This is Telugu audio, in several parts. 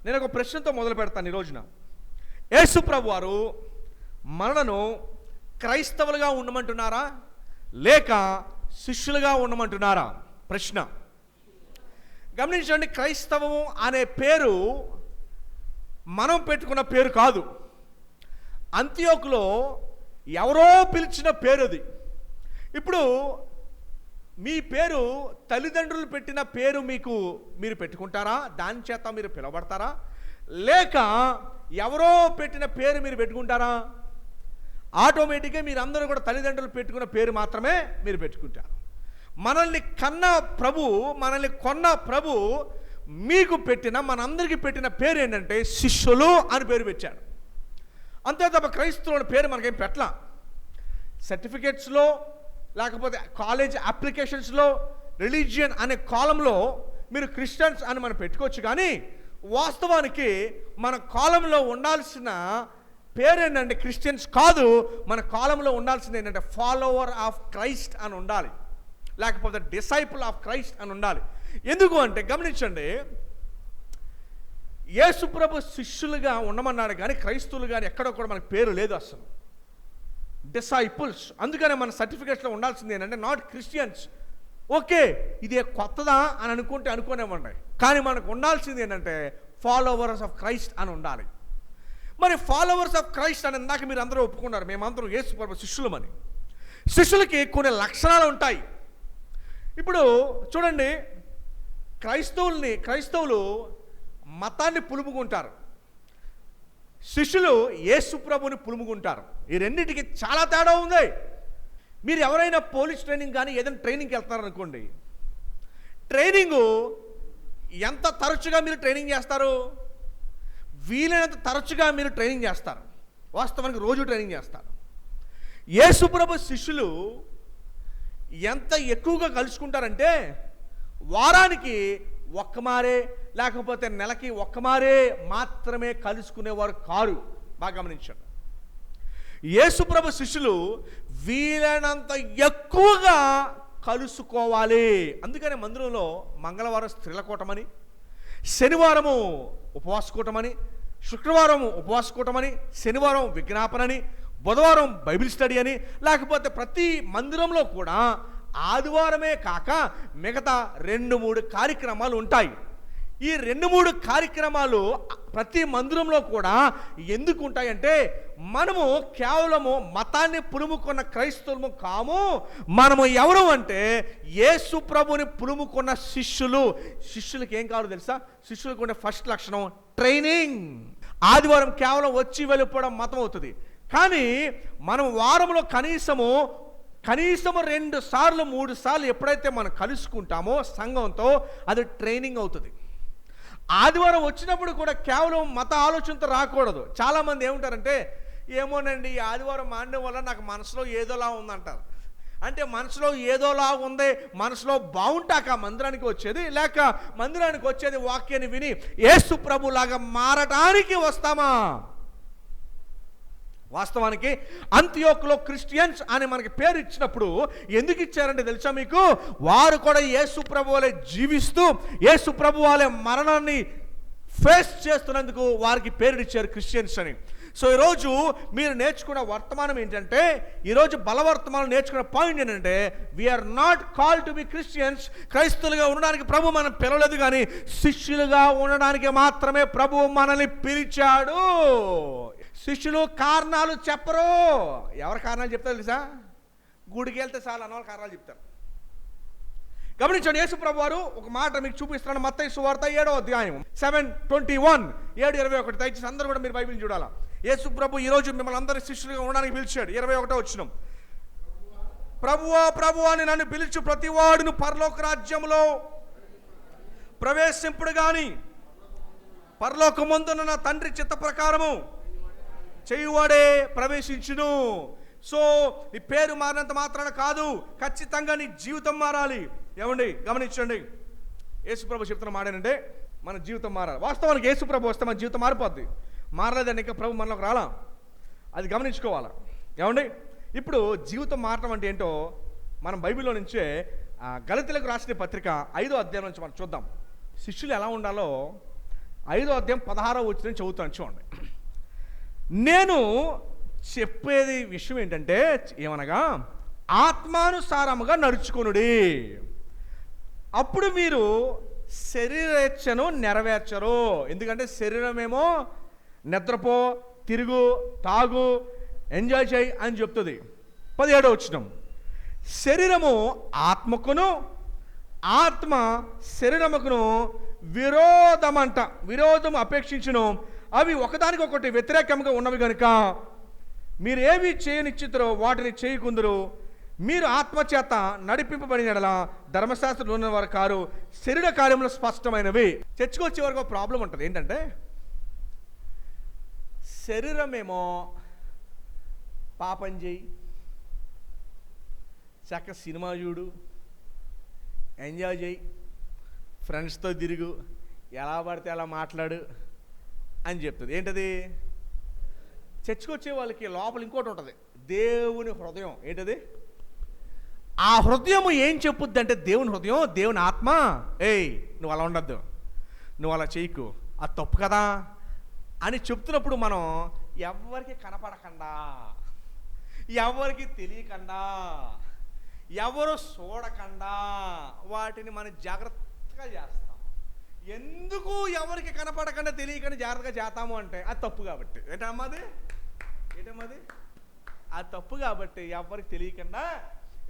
నేను ఒక ప్రశ్నతో మొదలు పెడతాను ఈ రోజున. యేసు ప్రభు వారు మనలను క్రైస్తవులుగా ఉండమంటున్నారా లేక శిష్యులుగా ఉండమంటున్నారా? ప్రశ్న గమనించండి. క్రైస్తవం అనే పేరు మనం పెట్టుకున్న పేరు కాదు. అంతియోకులో ఎవరో పిలిచిన పేరు అది. ఇప్పుడు మీ పేరు తల్లిదండ్రులు పెట్టిన పేరు మీరు పెట్టుకుంటారా? దాని చేత మీరు పిలవబడతారా? లేక ఎవరో పెట్టిన పేరు మీరు పెట్టుకుంటారా? ఆటోమేటిక్గా మీరందరూ కూడా తల్లిదండ్రులు పెట్టుకున్న పేరు మాత్రమే మీరు పెట్టుకుంటారు. మనల్ని కన్న ప్రభు, మనల్ని కొన్న ప్రభు మీకు పెట్టిన, మనందరికీ పెట్టిన పేరు ఏంటంటే శిష్యులు అని పేరు పెట్టాడు. అంతే తప్ప క్రైస్తవుల పేరు మనకేం పెట్టలా. సర్టిఫికేట్స్లో లేకపోతే కాలేజ్ అప్లికేషన్స్లో రిలీజియన్ అనే కాలంలో మీరు క్రిస్టియన్స్ అని మనం పెట్టుకోవచ్చు, కానీ వాస్తవానికి మన కాలంలో ఉండాల్సిన పేరు ఏంటంటే క్రిస్టియన్స్ కాదు. మన కాలంలో ఉండాల్సింది ఏంటంటే ఫాలోవర్ ఆఫ్ క్రైస్ట్ అని ఉండాలి, లేకపోతే డిసైపుల్ ఆఫ్ క్రైస్ట్ అని ఉండాలి. ఎందుకు అంటే గమనించండి, యేసు ప్రభు శిష్యులుగా ఉండమన్నాడు, కానీ క్రైస్తవులు కానీ ఎక్కడో కూడా మనకు పేరు లేదు అసలు. డిసైపుల్స్. అందుకనే మన సర్టిఫికేట్స్లో ఉండాల్సింది ఏంటంటే నాట్ క్రిస్టియన్స్. ఓకే, ఇది కొత్తదా అని అనుకునేమండి, కానీ మనకు ఉండాల్సింది ఏంటంటే ఫాలోవర్స్ ఆఫ్ క్రైస్ట్ అని ఉండాలి. మరి ఫాలోవర్స్ ఆఫ్ క్రైస్ట్ అని ఇందాక మీరు అందరూ ఒప్పుకున్నారు, మేమందరం యేసు ప్రభు శిష్యులమని. శిష్యులకి కొన్ని లక్షణాలు ఉంటాయి. ఇప్పుడు చూడండి, క్రైస్తవులు మతాన్ని పులుముకుంటారు, శిష్యులు యేసు ప్రభుని పులుముకుంటారు. ఈ రెండింటికి చాలా తేడా ఉంది. మీరు ఎవరైనా పోలీస్ ట్రైనింగ్ కానీ ఏదైనా ట్రైనింగ్కి వెళ్తారనుకోండి, ట్రైనింగు ఎంత తరచుగా మీరు ట్రైనింగ్ చేస్తారు? వీలైనంత తరచుగా మీరు ట్రైనింగ్ చేస్తారు. వాస్తవానికి రోజు ట్రైనింగ్ చేస్తారు. యేసు ప్రభు శిష్యులు ఎంత ఎక్కువగా కలుసుకుంటారంటే వారానికి ఒక్కమారే లేకపోతే నెలకి ఒక్కమారే మాత్రమే కలుసుకునేవారు కారు. బాగా గమనించండి. యేసుప్రభు శిష్యులు వీలైనంత ఎక్కువగా కలుసుకోవాలి. అందుకనే మందిరంలో మంగళవారం స్త్రీల కూటమని, శనివారము ఉపవాస కూటమని, శుక్రవారం ఉపవాస కూటమని, శనివారం విజ్ఞాపనని, బుధవారం బైబిల్ స్టడీ అని, లేకపోతే ప్రతి మందిరంలో కూడా ఆదివారమే కాక మిగతా 2-3 కార్యక్రమాలు ఉంటాయి. ఈ 2-3 కార్యక్రమాలు ప్రతి మందిరంలో కూడా ఎందుకు ఉంటాయంటే మనము కేవలము మతాన్ని పులుముకున్న క్రైస్తవులము కాము. మనము ఎవరు అంటే యేసు ప్రభుని పులుముకున్న శిష్యులు. శిష్యులకి ఏం కావాలో తెలుసా? శిష్యులకు ఉండే ఫస్ట్ లక్షణం ట్రైనింగ్. ఆదివారం కేవలం వచ్చి వెళ్ళిపోవడం మతం అవుతుంది, కానీ మనం వారంలో కనీసము 2 సార్లు 3 సార్లు ఎప్పుడైతే మనం కలుసుకుంటామో సంఘంతో, అది ట్రైనింగ్ అవుతుంది. ఆదివారం వచ్చినప్పుడు కూడా కేవలం మత ఆలోచనతో రాకూడదు. చాలామంది ఏమంటారంటే, ఏమోనండి ఈ ఆదివారం మానడం వల్ల నాకు మనసులో ఏదోలా ఉందంటారు. అంటే మనసులో ఏదోలా ఉంది, మనసులో బాగుంటాక మందిరానికి వచ్చేది, లేక మందిరానికి వచ్చేది వాక్యాన్ని విని యేసు ప్రభులాగా మారటానికి వస్తామా? వాస్తవానికి అంతియోకులో క్రిస్టియన్స్ అని మనకి పేరు ఇచ్చినప్పుడు ఎందుకు ఇచ్చారంటే తెలుసా మీకు? వారు కూడా యేసు ప్రభు వలె జీవిస్తూ యేసు ప్రభు వలె మరణాన్ని ఫేస్ చేస్తున్నందుకు వారికి పేరు ఇచ్చారు క్రిస్టియన్స్ అని. సో ఈరోజు మీరు నేర్చుకున్న వర్తమానం ఏంటంటే, ఈరోజు బలవర్తమానం నేర్చుకున్న పాయింట్ ఏంటంటే, we are not call to be Christians. క్రైస్తవులుగా ఉండడానికి ప్రభు మనం పిలవలేదు, కానీ శిష్యులుగా ఉండడానికి మాత్రమే ప్రభు మనల్ని పిలిచాడు. శిష్యులు కారణాలు చెప్పరు. ఎవరి కారణాలు చెప్తారు తెలుసా? గుడికి వెళ్తే చాలా అన్నవాళ్ళ కారణాలు చెప్తారు. గమనించండి, యేసు ప్రభు వారు ఒక మాట మీకు చూపిస్తున్నాను. మత్తయి సువార్త 7వ అధ్యాయం 7:21, 7:21. దయచేసి అందరూ కూడా మీరు బైబిల్ చూడాలా. యేసు ప్రభు ఈరోజు మిమ్మల్ని అందరి శిష్యులుగా ఉండడానికి పిలిచాడు. 21వ వచనం, ప్రభువా ప్రభువా అని నన్ను పిలిచి ప్రతివాడును పరలోక రాజ్యములో ప్రవేశింపుడు గాని పరలోకమందున నా తండ్రి చిత్త ప్రకారము చేయువాడే ప్రవేశించును. సో నీ పేరు మారినంత మాత్రాన కాదు, ఖచ్చితంగా నీ జీవితం మారాలి. ఏమండి గమనించండి, యేసుప్రభు చెప్తున్న మాట ఏంటంటే మన జీవితం మారాలి. వాస్తవానికి యేసుప్రభు వస్తే మన జీవితం మారిపోద్ది. మారలేదని ఇంకా ప్రభు మనలోకి రాలా, అది గమనించుకోవాలి. ఏమండి ఇప్పుడు జీవితం మారటం అంటే ఏంటో మనం బైబిల్లో నుంచే గలతీయులకు రాసిన పత్రిక 5వ అధ్యాయం నుంచి మనం చూద్దాం. శిష్యులు ఎలా ఉండాలో 5:16 చదువుతాను చూడండి. నేను చెప్పేది విషయం ఏంటంటే ఏమనగా, ఆత్మానుసారముగా నడుచుకొనుడి, అప్పుడు మీరు శరీరేచ్ఛను నెరవేర్చరు. ఎందుకంటే శరీరమేమో నిద్రపో, తిరుగు, తాగు, ఎంజాయ్ చేయి అని చెప్తుంది. 17 శరీరము ఆత్మకును, ఆత్మ శరీరముకును విరోధం అపేక్షించును, అవి ఒకదానికొకటి వ్యతిరేకంగా ఉన్నవి కనుక మీరు ఏవి చేయనిచ్చితారో వాటిని చేయకుందరు. మీరు ఆత్మచేత నడిపింపబడిన యెడల ధర్మశాస్త్రంలో ఉన్నవారు కారు, శరీర కార్యములు స్పష్టమైనవి. చర్చకొచ్చే వరకు ఒక ప్రాబ్లం ఉంటుంది. ఏంటంటే శరీరమేమో పాపం చేయి, చక్క సినిమా చూడు, ఎంజాయ్ చేయి, ఫ్రెండ్స్తో తిరుగు, ఎలా పడితే అలా మాట్లాడు అని చెప్తుంది. ఏంటది? చర్చకొచ్చే వాళ్ళకి లోపల ఇంకోటి ఉంటుంది, దేవుని హృదయం. ఏంటది? ఆ హృదయం ఏం చెప్పుద్ది అంటే, దేవుని హృదయం, దేవుని ఆత్మ, ఏయ్ నువ్వు అలా ఉండద్దు, నువ్వు అలా చేయకు, అది తప్పు కదా అని చెప్తున్నప్పుడు మనం ఎవరికి కనపడకుండా, ఎవరికి తెలియకుండా, ఎవరు చూడకుండా వాటిని మనం జాగ్రత్తగా చేస్తాం. ఎందుకు ఎవరికి కనపడకుండా తెలియకుండా జాగ్రత్తగా చేస్తాము అంటే అది తప్పు కాబట్టి. ఏంటమ్మది? అది తప్పు కాబట్టి ఎవరికి తెలియకుండా.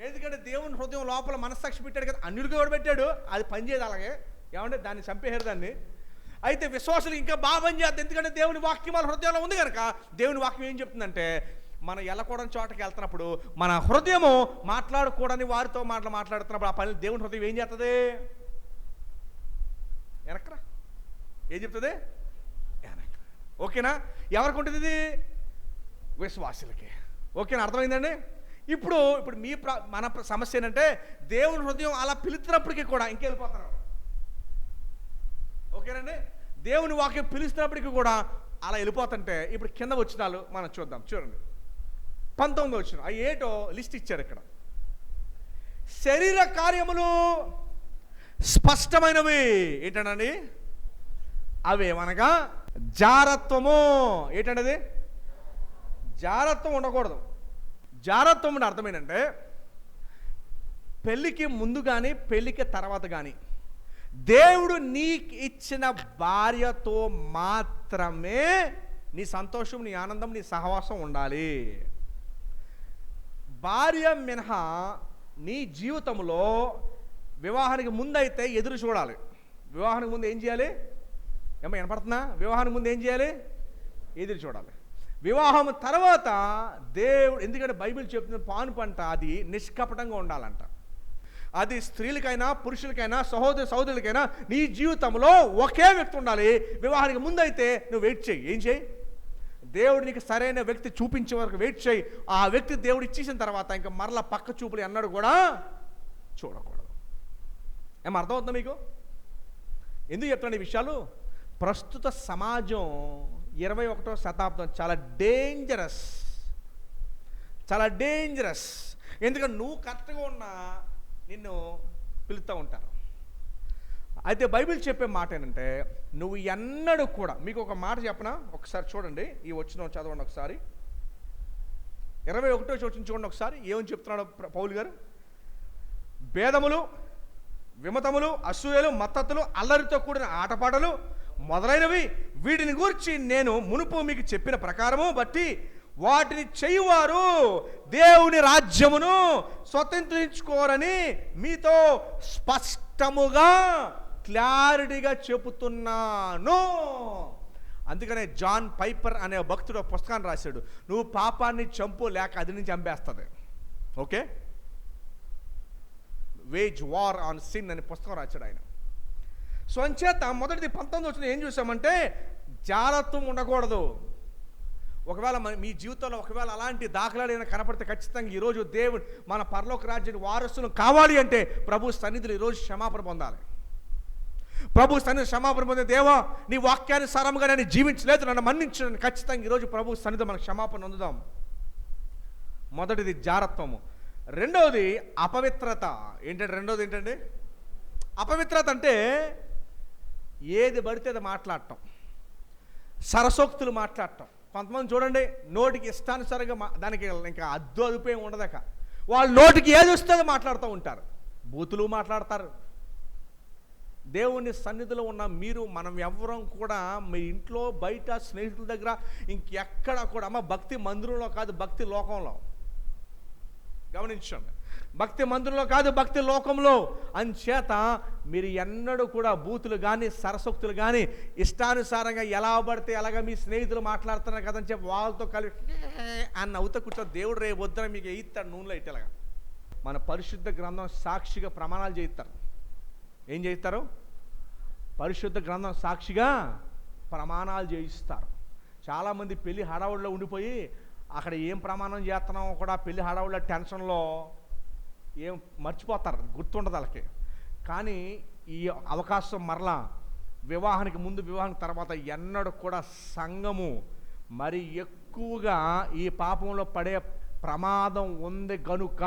ఎందుకంటే దేవుని హృదయం లోపల మనస్సాక్షి పెట్టాడు కదా, అన్యుడికి కూడా పెట్టాడు, అది పనిచేయదు. అలాగే ఏమంటే దాన్ని చంపేశారు దాన్ని. అయితే విశ్వాసులు ఇంకా బాగా పనిచేద్దాం, ఎందుకంటే దేవుని వాక్యం వాళ్ళ హృదయంలో ఉంది కనుక. దేవుని వాక్యం ఏం చెప్తుందంటే, మనం వెళ్ళకూడని చోటకి వెళ్తున్నప్పుడు మన హృదయము మాట్లాడకూడని వారితో మాట్లాడుతున్నప్పుడు ఆ పని దేవుని హృదయం ఏం చేస్తుంది? వెనక్రా. ఏం చెప్తుంది? వెనక్రా. ఓకేనా? ఎవరికి ఉంటుంది ఇది? విశ్వాసులకి. ఓకేనా? అర్థమైందండి? ఇప్పుడు మన సమస్య ఏంటంటే, దేవుని హృదయం అలా పిలుస్తున్నప్పటికీ కూడా ఇంకెళ్ళిపోతున్నారు. ఓకేనండి? దేవుని వాక్యం పిలుస్తున్నప్పటికీ కూడా అలా వెళ్ళిపోతుంటే, ఇప్పుడు కింద వచనాలు మనం చూద్దాం. చూడండి, 19వ వచనం. అవి ఏటో లిస్ట్ ఇచ్చారు ఇక్కడ. శరీర కార్యములు స్పష్టమైనవి. ఏంటండి అవి? ఏమనగా జారత్వము. ఏంటండి? జారత్వం ఉండకూడదు. జారత్వం అంటే అర్థం ఏంటంటే, పెళ్ళికి ముందు కానీ పెళ్ళికి తర్వాత కానీ దేవుడు నీకు ఇచ్చిన భార్యతో మాత్రమే నీ సంతోషం, నీ ఆనందం, నీ సహవాసం ఉండాలి. భార్య మినహా నీ జీవితంలో వివాహానికి ముందైతే ఎదురు చూడాలి. వివాహానికి ముందు ఏం చేయాలి? ఏమో వినపడుతుందా? వివాహానికి ముందు ఏం చేయాలి? ఎదురు చూడాలి. వివాహం తర్వాత దేవుడు, ఎందుకంటే బైబిల్ చెప్తున్న పాను పంట అది నిష్కపటంగా ఉండాలంట. అది స్త్రీలకైనా పురుషులకైనా సహోదరులకైనా నీ జీవితంలో ఒకే వ్యక్తి ఉండాలి. వివాహానికి ముందైతే నువ్వు వెయిట్ చేయి. ఏం చేయి? దేవుడు నీకు సరైన వ్యక్తి చూపించే వరకు వెయిట్ చేయి. ఆ వ్యక్తి దేవుడు ఇచ్చేసిన తర్వాత ఇంకా మరలా పక్క చూపులు ఎన్నడూ కూడా చూడకూడదు. ఏమో అర్థమవుతుందా మీకు? ఎందుకు చెప్తాను ఈ విషయాలు? ప్రస్తుత సమాజం 21వ శతాబ్దం చాలా డేంజరస్. ఎందుకంటే నువ్వు కరెక్ట్గా ఉన్నా నిన్ను పిలుస్తూ ఉంటారు. అయితే బైబిల్ చెప్పే మాట ఏంటంటే, నువ్వు ఎన్నడూ కూడా, మీకు ఒక మాట చెప్పనా? ఒకసారి చూడండి, ఈ వచనం చదవండి ఒకసారి. 21వ వచనం చూడండి ఒకసారి. ఏమని చెప్తున్నాడు పౌలు గారు? భేదములు, విమతములు, అసూయలు, మత్తతులు, అల్లరితో కూడిన ఆటపాటలు మొదలైనవి, వీటిని గురించి నేను మునుపు మీకు చెప్పిన ప్రకారము బట్టి వాటిని చేయువారు దేవుని రాజ్యమును స్వతంత్రించుకోరని మీతో స్పష్టముగా క్లారిటీగా చెబుతున్నాను. అందుకనే జాన్ పైపర్ అనే భక్తుడు పుస్తకాన్ని రాశాడు, నువ్వు పాపాన్ని చంపు లేక అది నుంచి చంపేస్తుంది. Okay, wage war on sin అనే పుస్తకం రాశాడు ఆయన. సో అంచేత మొదటిది 19 వచ్చిన ఏం చూసామంటే, జారత్వం ఉండకూడదు. ఒకవేళ మీ జీవితంలో ఒకవేళ అలాంటి దాఖలాలు కనపడితే ఖచ్చితంగా ఈరోజు దేవుడు మన పరలోక రాజ్యానికి వారసులు కావాలి అంటే ప్రభు సన్నిధిలో ఈరోజు క్షమాపణ పొందాలి. ప్రభు సన్నిధి క్షమాపణ పొందే, దేవా నీ వాక్యానుసారంగా నేను జీవించలేదు, నన్ను మన్నించు. ఖచ్చితంగా ఈరోజు ప్రభు సన్నిధి మనకు క్షమాపణ పొందుదాం. మొదటిది జారత్వము. రెండవది అపవిత్రత. రెండవది ఏంటండి? అపవిత్రత అంటే ఏది పడితే అది మాట్లాడటం, సరసోక్తులు మాట్లాడటం. కొంతమంది చూడండి, నోటికి ఇష్టానుసారంగా దానికి ఇంకా అదుపేం ఉండదక, వాళ్ళ నోటికి ఏది వస్తుందో మాట్లాడుతూ ఉంటారు, బూతులు మాట్లాడతారు. దేవుని సన్నిధిలో ఉన్న మీరు, మనం ఎవ్వరం కూడా మీ ఇంట్లో, బయట, స్నేహితుల దగ్గర, ఇంకెక్కడ కూడా భక్తి మందిరంలో కాదు, భక్తి లోకంలో. గమనించండి, భక్తి మందిరంలో కాదు, భక్తి లోకంలో. అంచేత మీరు ఎన్నడూ కూడా బూతులు కానీ, సరసోక్తులు కానీ, ఇష్టానుసారంగా ఎలా పడితే అలాగా మీ స్నేహితులు మాట్లాడుతున్నారు కదని చెప్పి వాళ్ళతో కలిపి అన్న అవుతా కూర్చో. దేవుడు రేపు వద్దని మీకు వేయిస్తాడు నూనెలో ఇట్టలాగా. మన పరిశుద్ధ గ్రంథం సాక్షిగా ప్రమాణాలు చేయిస్తారు. ఏం చేయిస్తారు? పరిశుద్ధ గ్రంథం సాక్షిగా ప్రమాణాలు చేయిస్తారు. చాలామంది పెళ్లి హడావుడిలో ఉండిపోయి అక్కడ ఏం ప్రమాణం చేస్తున్నామో కూడా పెళ్లి హడావుడిలో టెన్షన్లో ఏం మర్చిపోతారు, గుర్తుండదు వాళ్ళకి. కానీ ఈ అవకాశం మరలా వివాహానికి ముందు, వివాహానికి తర్వాత ఎన్నడూ కూడా సంఘము మరి ఎక్కువగా ఈ పాపంలో పడే ప్రమాదం ఉంది గనుక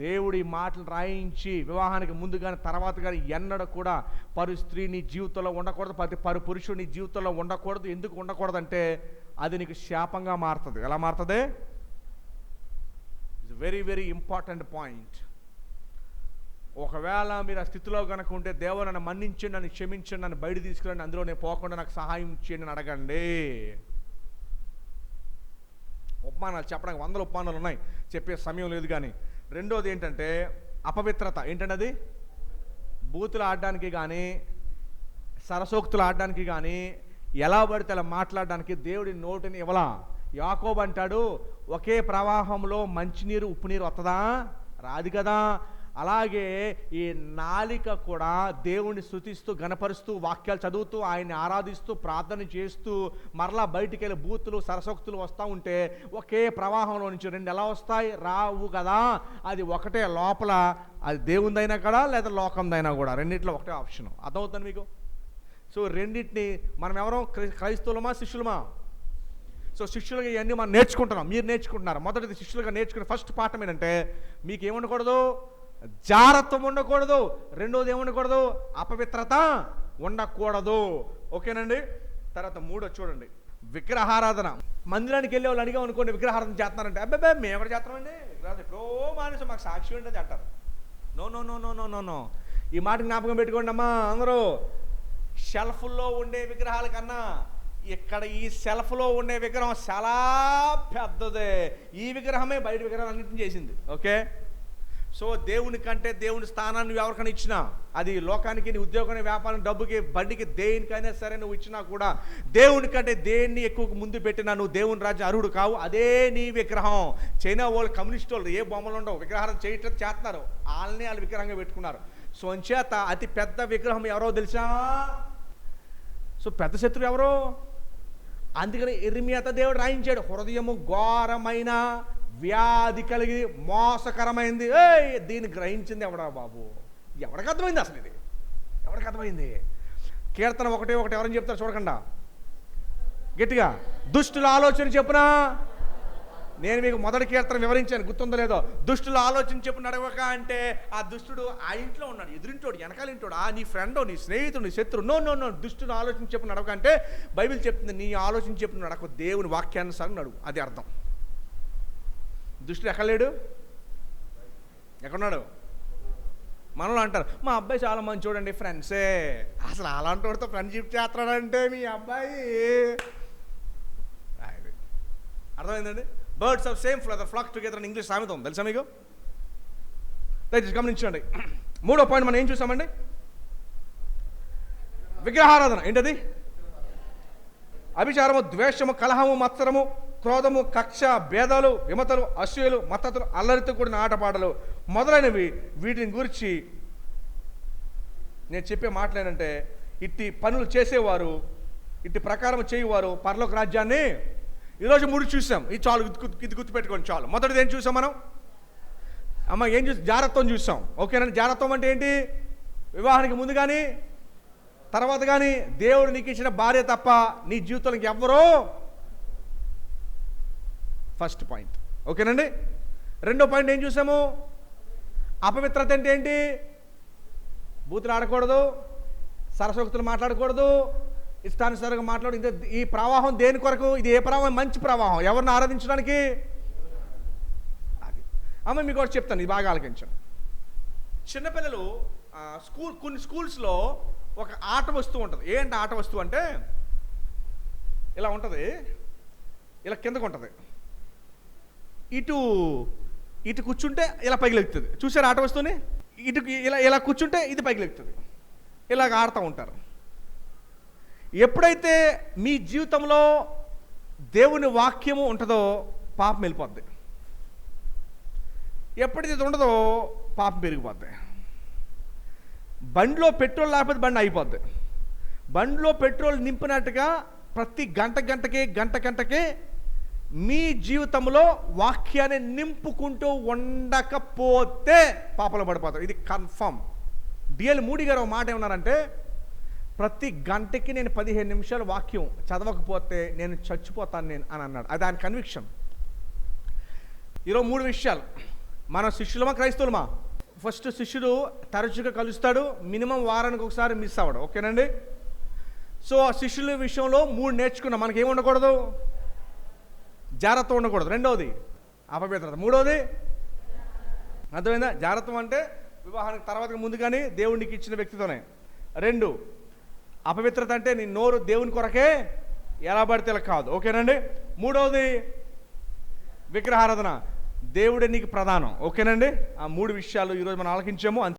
దేవుడి మాటలు రాయించి వివాహానికి ముందు కానీ తర్వాత కానీ ఎన్నడూ కూడా పరు స్త్రీ నీ జీవితంలో ఉండకూడదు, పరు పురుషుడు నీ జీవితంలో ఉండకూడదు. ఎందుకు ఉండకూడదు అంటే అది నీకు శాపంగా మారుతుంది. ఎలా మారుతుంది? It's very very important point. ఒకవేళ మీరు ఆ స్థితిలో కనుక ఉంటే, దేవుడు నన్ను మన్నించండి, నన్ను క్షమించండి, నన్ను బయట తీసుకురండి, అందులో నేను పోకుండా నాకు సహాయం చేయండి అని అడగండి. ఉపమానాలు చెప్పడానికి 100 ఉపమానాలు ఉన్నాయి, చెప్పే సమయం లేదు. కానీ రెండోది ఏంటంటే అపవిత్రత. ఏంటంటే అది బూతులు ఆడడానికి కానీ, సరసోక్తులు ఆడడానికి కానీ, ఎలా పడితే అలా మాట్లాడడానికి దేవుడి నోటిని ఇవ్వలా. యాకోబు అంటాడు, ఒకే ప్రవాహంలో మంచినీరు ఉప్పు నీరు వస్తుందా? రాదు కదా. అలాగే ఈ నాలిక కూడా దేవుణ్ణి స్తుతిస్తూ, గణపరుస్తూ, వాక్యాలు చదువుతూ, ఆయన్ని ఆరాధిస్తూ, ప్రార్థన చేస్తూ మరలా బయటికి వెళ్ళి బూతులు, సరసోక్తులు వస్తూ ఉంటే ఒకే ప్రవాహంలో నుంచి 2 ఎలా వస్తాయి? రావు కదా. అది ఒకటే లోపల, అది దేవునిదైనా కూడా లేదా లోకందైనా కూడా, రెండిట్లో ఒకటే ఆప్షన్. అర్థమవుతుంది మీకు? సో రెండింటిని మనం ఎవరో క్రైస్తవులమా, శిష్యులమా? సో శిష్యులుగా ఇవన్నీ మనం నేర్చుకుంటున్నాం, మీరు నేర్చుకుంటున్నారు. మొదటిది శిష్యులుగా నేర్చుకునే ఫస్ట్ పాఠం ఏంటంటే మీకు ఏముండకూడదు? జారత్వం ఉండకూడదు. రెండోది ఏముండకూడదు? అపవిత్రత ఉండకూడదు. ఓకేనండి. తర్వాత 3 చూడండి, విగ్రహారాధన. మందిరానికి వెళ్ళే వాళ్ళు అడిగాం అనుకోండి, విగ్రహారాధన చేస్తున్నారంటే అబ్బాయి మేము ఎక్కడ చేస్తున్నామండి, విగ్రహాలు ఎప్పుడో మానేసి మాకు సాక్షి ఉంటుంది అంటారు. No no no no no no no ఈ మాట జ్ఞాపకం పెట్టుకోండి అమ్మా అందరూ. షెల్ఫ్లో ఉండే విగ్రహాల కన్నా ఇక్కడ ఈ సెల్ఫ్లో ఉండే విగ్రహం చాలా పెద్దదే. ఈ విగ్రహమే బయట విగ్రహం అన్నింటిని చేసింది. ఓకే. సో దేవుని కంటే, దేవుని స్థానాన్ని నువ్వు ఎవరికైనా ఇచ్చినా, అది లోకానికి, నీ ఉద్యోగానికి, వ్యాపారం, డబ్బుకి, బండికి, దేనికైనా సరే నువ్వు ఇచ్చినా కూడా దేవుని కంటే దేన్ని ఎక్కువ ముందు పెట్టినా నువ్వు దేవుని రాజ్యం అర్హుడు కావు. అదే నీ విగ్రహం. చైనా వాళ్ళు, కమ్యూనిస్ట్ వాళ్ళు ఏ బొమ్మలు ఉండవు, విగ్రహారం చేయటం చేస్తున్నారు, వాళ్ళని వాళ్ళు విగ్రహంగా పెట్టుకున్నారు. సో అంచేత అతి పెద్ద విగ్రహం ఎవరో తెలుసా? సో పెద్ద శత్రువు ఎవరో? అందుకని ఇర్మియాతో దేవుడు రాయించాడు, హృదయము ఘోరమైన వ్యాధి కలిగి మోసకరమైంది. దీన్ని గ్రహించింది ఎవడా బాబు? ఎవరికి అర్థమైంది అసలు? ఇది ఎవరికి అర్థమైంది? కీర్తన 1:1 ఎవరని చెప్తారు చూడకుండా గట్టిగా. దుష్టుల ఆలోచన చెప్పునా? నేను మీకు మొదటి కీర్తన వివరించాను, గుర్తుందో లేదో. దుష్టుల ఆలోచన చెప్పు నడవక అంటే ఆ దుష్టుడు ఆ ఇంట్లో ఉన్నాడు, ఎదురింటోడు, వెనకాల ఇంటోడు, నీ ఫ్రెండో, నీ స్నేహితుడు, నీ శత్రువు. నో నో నో దుష్టుడు ఆలోచన చెప్పు నడవక అంటే బైబిల్ చెప్తుంది నీ ఆలోచన చెప్పు నడక, దేవుని వాక్యానుసారం నడువు. అది అర్థం. దుష్టుడు ఎక్కడ లేడు? ఎక్కడున్నాడు? మనలో అంటారు మా అబ్బాయి చాలా మంచి చూడండి ఫ్రెండ్సే. అసలు అలాంటి వాడితో ఫ్రెండ్షిప్ చేస్తాడంటే మీ అబ్బాయి అర్థమైందండి. Birds of same feather flock together అని ఇంగ్లీష్ సామెత ఉంది, తెలుసా మీకు? దయచేసి గమనించండి. 3వ పాయింట్ మనం ఏం చూసామండి? విగ్రహారాధన. ఏంటది? అభిచారము, ద్వేషము, కలహము, మత్సరము, క్రోధము, కక్ష, భేదాలు, విమతలు, అసూయలు, మత్తతులు, అల్లరితో కూడిన ఆటపాటలు మొదలైనవి. వీటిని గురించి నేను చెప్పే మాటలేనంటే, ఇట్టి పనులు చేసేవారు, ఇట్టి ప్రకారం చేయువారు పరలోక రాజ్యాన్ని. ఈరోజు 3 చూసాం. ఇది చాలు, ఇది గుర్తుపెట్టుకోండి చాలు. మొదటిది ఏం చూసాం మనం? అమ్మ ఏం చూసాం? జారత్వం చూసాం. ఓకేనండి. జారత్వం అంటే ఏంటి? వివాహానికి ముందు కానీ తర్వాత కానీ దేవుడు నీకు ఇచ్చిన భార్య తప్ప నీ జీవితానికి ఎవ్వరో. First point. ఓకేనండి. 2వ పాయింట్ ఏం చూసాము? అపవిత్రత అంటే ఏంటి? బూతులు ఆడకూడదు, సరసోక్తులు మాట్లాడకూడదు, ఇష్టానుసారంగా మాట్లాడు. ఇది ఈ ప్రవాహం దేని కొరకు? ఇది ఏ ప్రవాహం? మంచి ప్రవాహం. ఎవరిని ఆరాధించడానికి? అది అమ్మ మీకు ఒకటి చెప్తాను, ఇది బాగా ఆలకించండి. చిన్నపిల్లలు కొన్ని స్కూల్స్లో ఒక ఆట వస్తువు ఉంటుంది. ఏంటి ఆట వస్తువు అంటే ఇలా ఉంటుంది, ఇలా కిందకు ఉంటుంది. ఇటు ఇటు కూర్చుంటే ఇలా పైకి లెగుతుంది. చూసారు ఆట వస్తువుని? ఇటు ఇలా ఇలా కూర్చుంటే ఇది పైకి లెగుతుంది. ఇలాగ ఆడుతూ ఉంటారు. ఎప్పుడైతే మీ జీవితంలో దేవుని వాక్యము ఉంటుందో పాపం వెళ్ళిపోద్ది. ఎప్పుడైతే ఇది ఉండదో పాపం పెరిగిపోద్ది. బండిలో పెట్రోల్ లేకపోతే బండి అయిపోద్ది. బండిలో పెట్రోల్ నింపినట్టుగా ప్రతి గంటకే మీ జీవితంలో వాక్యాన్ని నింపుకుంటూ ఉండకపోతే పాపంలో పడిపోతారు. ఇది కన్ఫర్మ్. డిఎల్ మూడి గారు ఒక మాట ఏమన్నారంటే, ప్రతి గంటకి నేను 15 నిమిషాలు వాక్యం చదవకపోతే నేను చచ్చిపోతాను నేను అని అన్నాడు. అది ఆయన కన్విక్షన్. ఈరోజు 3 విషయాలు. మనం శిష్యులమా క్రైస్తవులమా? ఫస్ట్, శిష్యుడు తరచుగా కలుస్తాడు, మినిమం వారానికి ఒకసారి మిస్ అవ్వడు. ఓకేనండి? సో ఆ శిష్యుల విషయంలో 3 నేర్చుకున్నాం. మనకి ఏమి ఉండకూడదు? జాగ్రత్త ఉండకూడదు. రెండవది అపవిత్రత. మూడవది అర్థమైందా? జాగ్రత్త అంటే వివాహానికి తర్వాత ముందు కానీ దేవునికి ఇచ్చిన వ్యక్తితోనే. 2 అపవిత్రత అంటే నీ నోరు దేవుని కొరకే ఎలా పడితే ఇలా కాదు. ఓకేనండి? మూడవది విగ్రహారాధన. దేవుడే నీకు ప్రధానం. ఓకేనండి? ఆ 3 విషయాలు ఈరోజు మనం ఆలకించాము.